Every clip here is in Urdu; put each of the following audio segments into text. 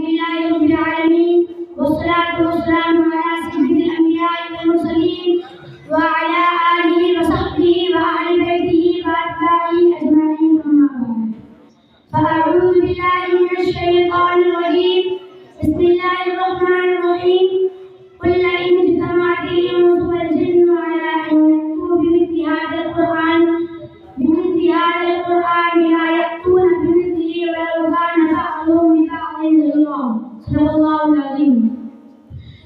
لله رب العالمين والصلاة والسلام على سيد الأنبياء والمرسلين وعلى آله وصحبه وأهل بيته وأتباعه أجمعين أما بعد فأعوذ بالله من الشيطان الرجيم بسم الله الرحمن الرحيم قل لئن اجتمعت الإنس والجن على أن يأتوا بمثل هذا القرآن لا يأتون بمثله ولو كان بعضهم لبعض ظهيرا صدق الله العظيم.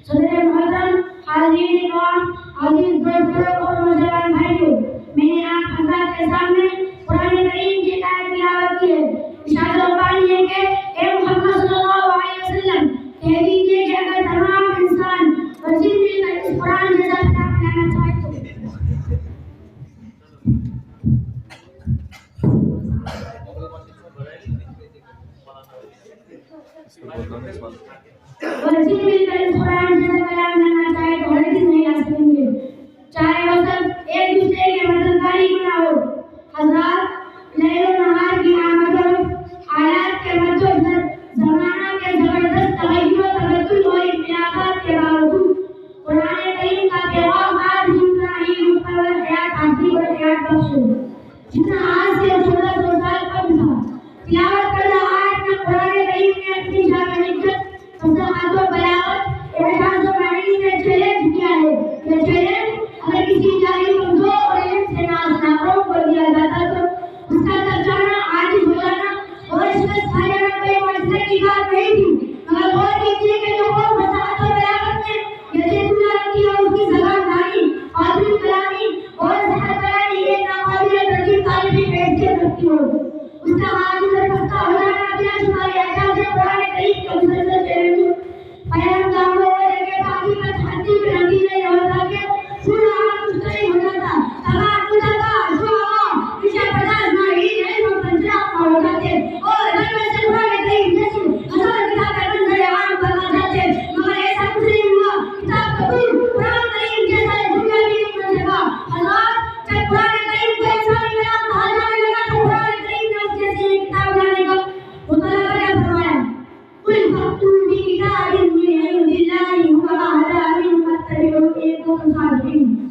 صدر محترم حاضرین کرام عزیز دوستوں اور نوجوان بھائیوں، میں نے آپ حضرات کے سامنے قرآن کریم کی ایک آیت تلاوت کی ہے. ارشاد ربانی ہے کہ اے محمد صلی اللہ علیہ وسلم کہہ دیجیے کہ اگر تمام انسان اور جن مل کر اس قرآن جیسا کتاب بنانا چاہے تو جن مل کر اس قرآن جیسا کلام بنانا چاہے تو ہرگز نہیں لا سکیں گے، چاہے وہ سب ایک دوسرے کے مددگاری کیوں نہ ہو. حضرات، لیل و نہار کی آمد و رفت، حالات کے مد و نظر، زمانہ کے زبردست تغیر و تبدل و اختلافات کے باوجود قرآن کریم کا پیغام آج بھی اتنا ہی مقرر حیات عظیم و حیات بخش ہے جتنا آج سے 1400 سال قبل تھا. تلاوت کردہ آیت میں قرآن کریم نے اپنی جامع حکمت، فصاحت و بلاغت، اعجاز و معنی سے چیلنج کیا ہے. یہ چیلنج اگر کسی جاہل کمزور اور علم سے ناز ناکوں کو دیا جاتا تو اس کا تک جانا، عاجز ہو جانا اور اس میں کھا جانا کوئی معجزے کی بات نہیں تھی. مگر غور کیجیے کہ جو قوم فصاحت و بلاغت میں یزید کی اور اس کی زبان داری، عادل کلامی اور صحت بیانی ایک ناقابل ترجیح طالبی حیثیت رکھتی ہو، اس کا عاجز اور پختہ ہو جانا بلا شمار اعجاز قرآن کریم کے مسلسل چیلنج. پیغمبر کو کہ باقی کا تحدی میں رنگی نہیں ہوتا کہ پورا عالم مستقیم ہو جاتا، تمام مجھتا شعبہ پیچھے پرداز ماہرین علم و تنجرات ہو جاتے اور گھر میں سے قرآن کریم جیسی ہزار کتابیں منظر عام بنا جاتے. مگر ایسا کچھ نہیں ہوا. کتاب تو دور، قرآن کریم جیسا دنیا بھی نہیں بن سکا. حضرات، جب قرآن کریم کو انسانی کلام کہا جانے لگا تو قرآن کریم نے اس جیسی کتاب لانے کا مطالبہ کیا فرمایا؟ قل فأتوا بكتاب من عند الله هو أهدى منه فاتبعوا إن كنتم صادقين.